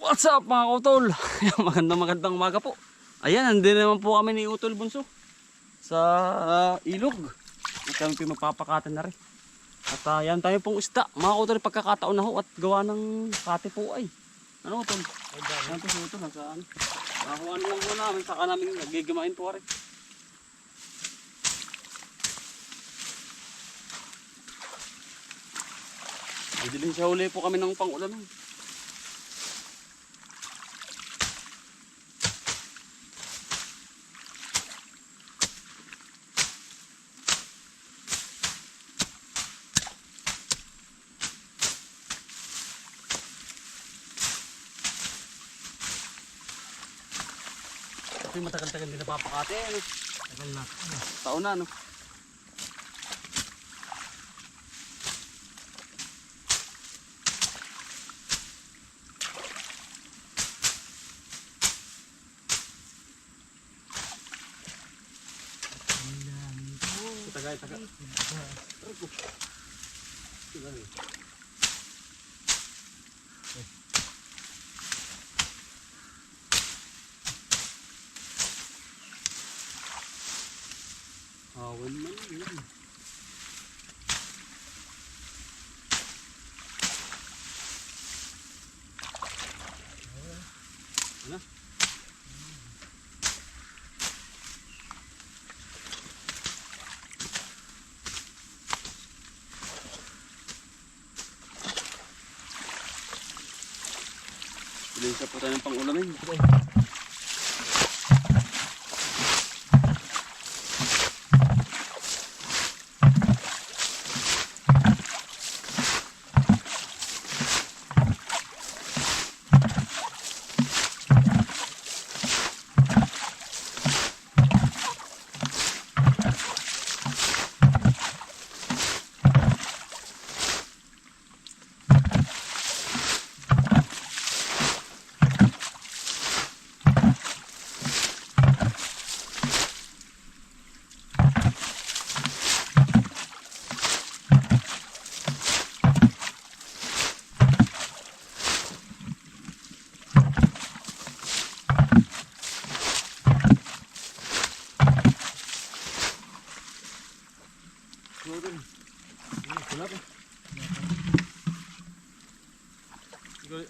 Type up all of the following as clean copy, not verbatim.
What's up mga utol? Magandang umaga po. Ayan, nandun naman po kami ni Utol Bunso sa ilog. At kami po magpapakatan na rin. At yan tayo pong isda. Mga utol, pagkakataon na ho at gawa ng kate po ay. Ano utol? Yan po si Utol. Nasaan? Kung ano lang po namin, saka namin nagigamain po rin. Hindi din siya huli po kami ng pang-ulan. Ito yung matagal-tagal din napapakate. Tagal na. Taon na, no? Tagay. Awan man yun. Ano? Bilhin sa po tayo ng pang-ulamin.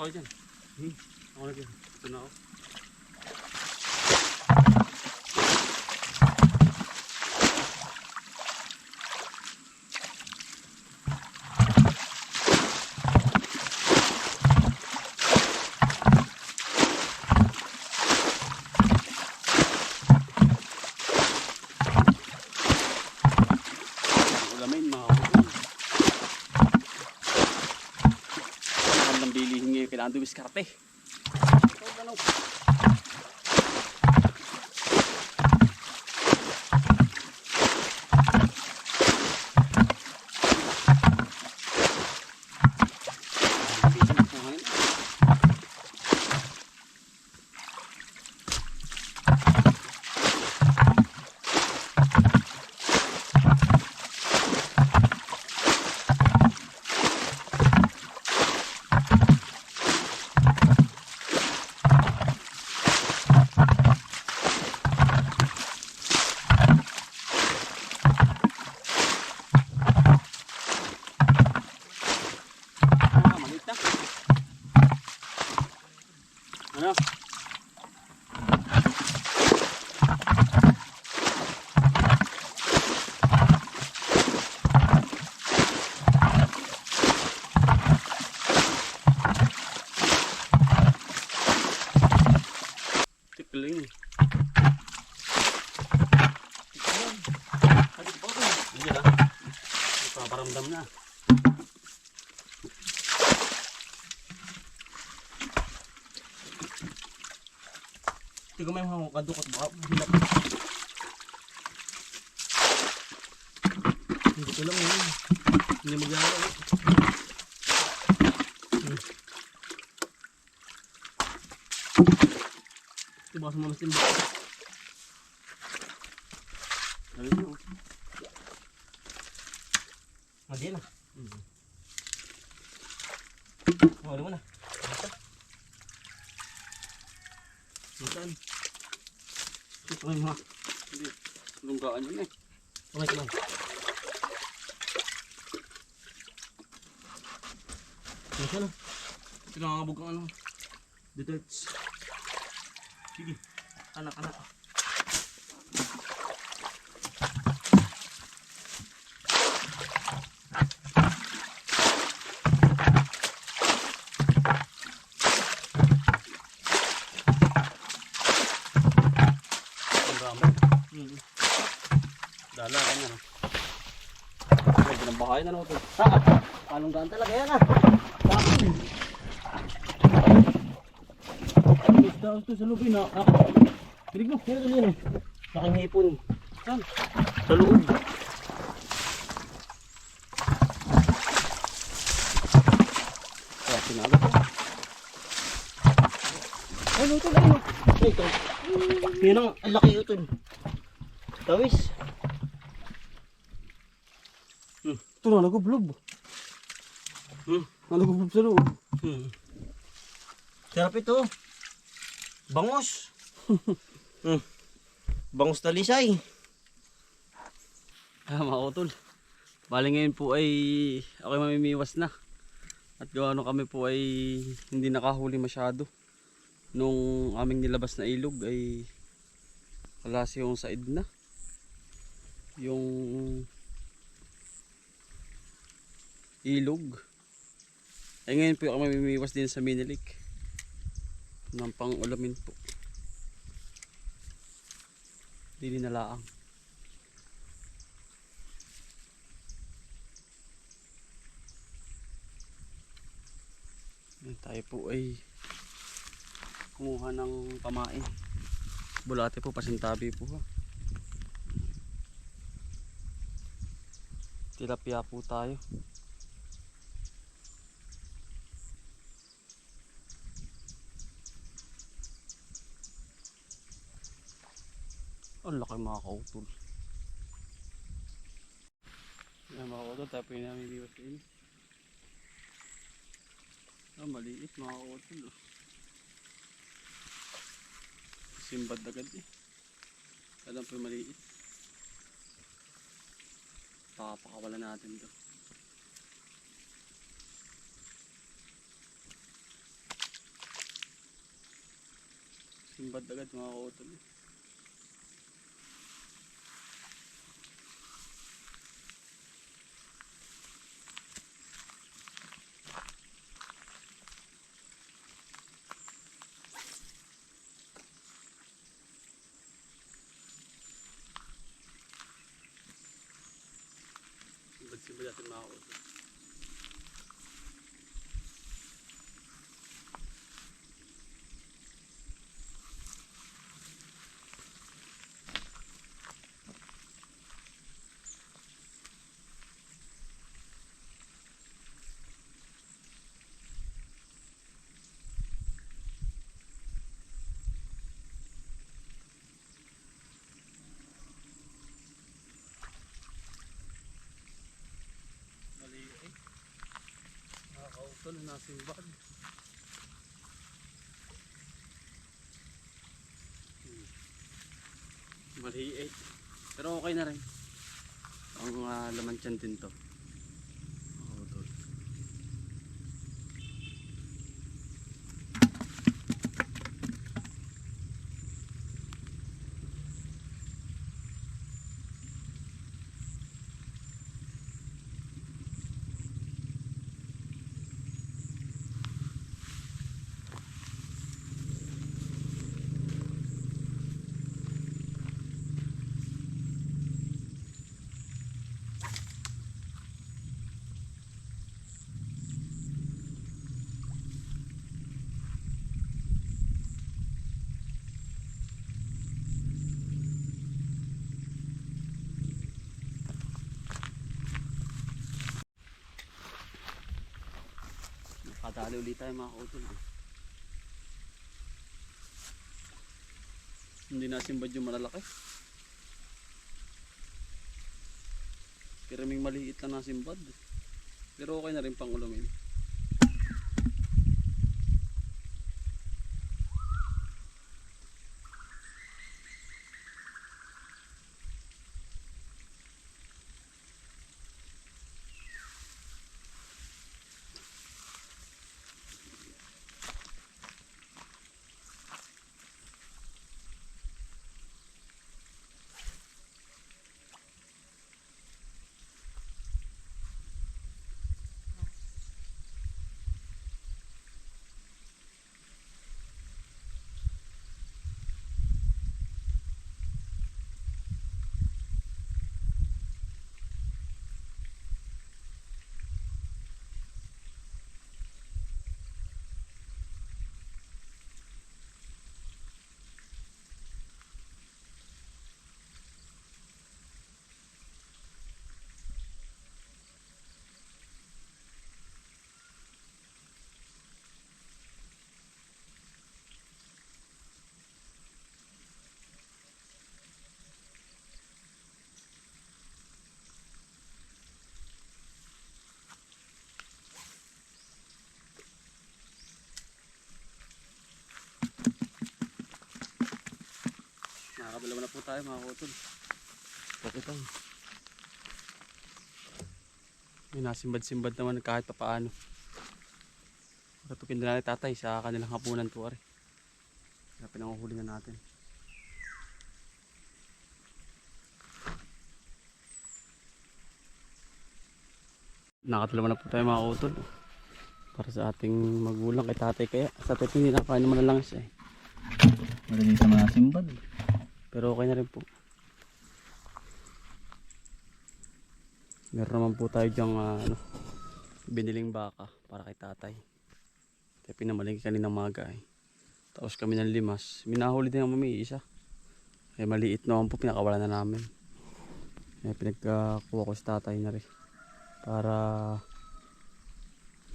Ako dyan. Ako na dyan. Ito na ako. Ulamin mga utol. Magandang bilihin ngayon kailangan dumiskarte. Ano? Ano? Tikling. Hadid po ito. Hindi lang. Ipaparamdam na. Hindi ko may mga kadukot baka hilap. Hindi ko lang yun. Hindi magyara. Ito baka sa mga simba. Sabi nyo. Madi na. Huli mo na. Nasaan? Ito yung mga. Hindi. Lunggaan yun eh. Okay ka lang. Nasaan na? Pinangabog ang ano. Deterts. Sige. Anak. Ang dami. Dala ka na. Pwede ng bahay na naman ito. Palunggaan talaga yan ah. Isda ito sa lubin na. Kilig mo. Yan. Laking hipon. Saan? Sa loob. Kaya sinagot. Ay, utol, ayun. Ay, ito. Yan ang laki utol. Tawis. Ito na nagublob. Nagublob sa loob. Sarap ito. Bangos. Bangos talisay. Mga utol. Bali ngayon po ay ako mamimiwas na. At gawa nung kami po ay hindi nakahuli masyado. Nung aming nilabas na ilog ay kalas yung said na. Yung ilog. Ay ngayon po ako mamimiwas din sa mini lake. Ng pang-ulamin po. Dili na laang. Tayo po ay kumuha ng pamain. Bulate po, pasintabi po ha. Tilapia po tayo. Ang laki mga kautol. Yan mga kautol, tayo po yung namimiwas din. Maliit mga kautol. Simbad agad eh. Alam po yung maliit. Pakapakawala natin to. Simbad agad mga kautol eh. Simbad natin mga kautol. Ito na nasimbad. Maliit. Pero okay na rin. Ang laman tiyan din to. Nakadali ulit tayo mga kautol. Hindi nasimbad yung malalaki. Kiraming maliit lang nasimbad. Pero okay na rin pang ulamin. Nakadalawa na po tayo mga kautol. Bakit ang may nasimbad-simbad naman kahit pa paano. Katukin na natin tatay sa kanilang hapunan po ari. Kaya pinanguhuli na natin. Nakadalawa na po tayo mga kautol. Para sa ating magulang kay tatay kaya. Sa tatay hindi nakakain naman na lang siya eh. Malagay sa mga simbad. Pero okay na rin po. Meron naman po tayo dyang biniling baka para kay tatay. Kaya pinamaling kaninang maga eh. Tapos kami ng limas. Minahuli din ang mami-isa. Kaya maliit naman po pinakawala na namin. Kaya pinagkakuha ko sa tatay na rin. Para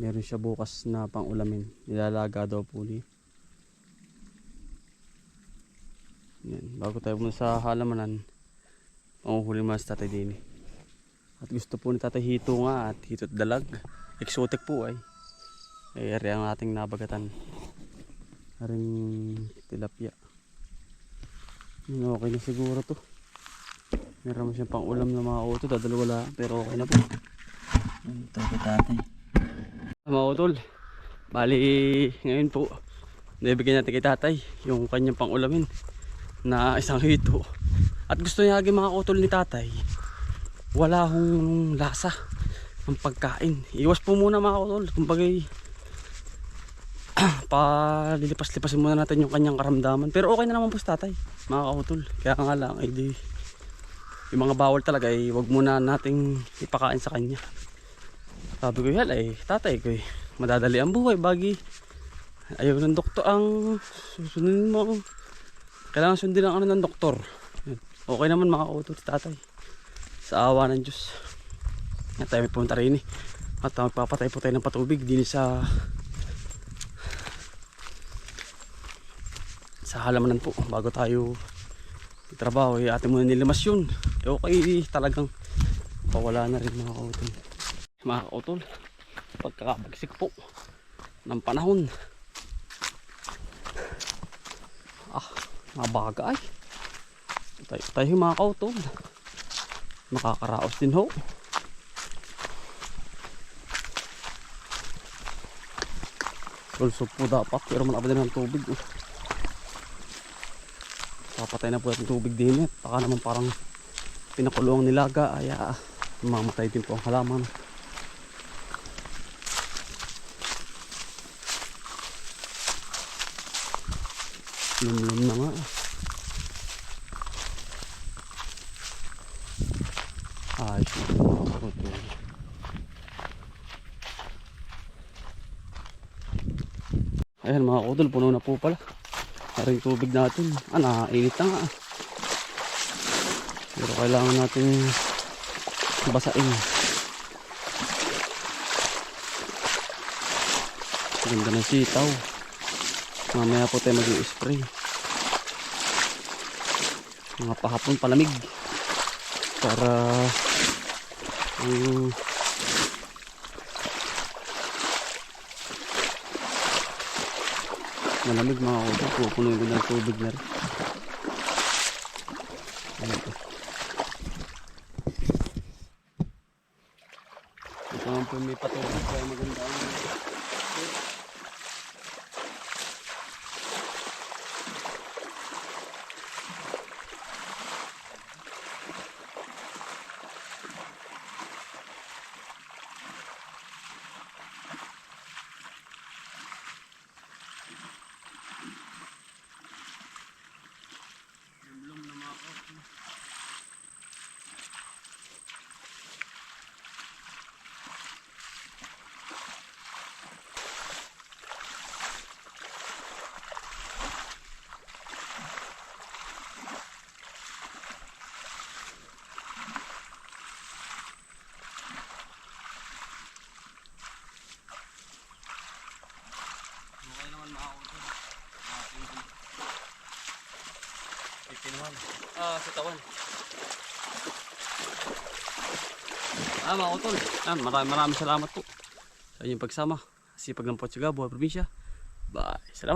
meron siya bukas na pang ulamin. Nilalaga daw po niya. Yan. Bago tayo pumunta sa halamanan, panguhuli mo sa tatay din. At gusto po ni tatay hito nga at hito at dalag. Exotic po ay. Ay ari ang ating nabagatan. Aring tilapia. Okay na siguro to. Meron mo siyang pang ulam na mga utol. Dadalawa lang pero okay na po. Ito kay tatay. Mga utol. Bali ngayon po. Nabigyan natin kay tatay yung kanyang pang ulamin na isang hito. At gusto niya mga utol ni tatay. Wala hong lasa ng pagkain. Iwas po muna mga utol. Kumbaga palilipas-lipasin muna natin yung kanyang karamdaman. Pero okay na naman po si tatay mga kautol. Kaya nga lang ay di yung mga bawal talaga ay wag muna nating ipakain sa kanya. Sabi ko yan ay tatay ko madadali ang buhay bagi ayaw ng doktor ang susunod mo. Kailangan sundin ang ng doktor. Okay naman mga kautol si tatay. Sa awa ng Diyos. Yan tayo may punta rin eh. At magpapatay po tayo ng patubig din sa halamanan po bago tayo trabaho atin muna nilimas yun okay talagang pawala na rin mga kautol pagkakabagsik po ng panahon mabaga ay tayo mga kautol makakaraos din ho sulsog po dapat pero malapad din ng tubig papatay na po natin tubig din baka naman parang pinakulong nilaga ay mamatay din po ang halaman. Lumlum na nga ayos na mga kautol. Ayan mga kautol puno na po pala aring tubig natin. Nakainit na nga. Pero kailangan natin basain. Ganda ng sitaw. Mamaya po tayo mag-i-spray. Mga pahapon palamig. Para malamig mga kautol, pupunuin ko ng tubig na rin. Ito naman po may patubig kaya maganda ang sa tawan. Mga kautol, maraming salamat po sa inyong pagsama. Sipag ng Portugal, buhay probinsya. Bye. Salamat.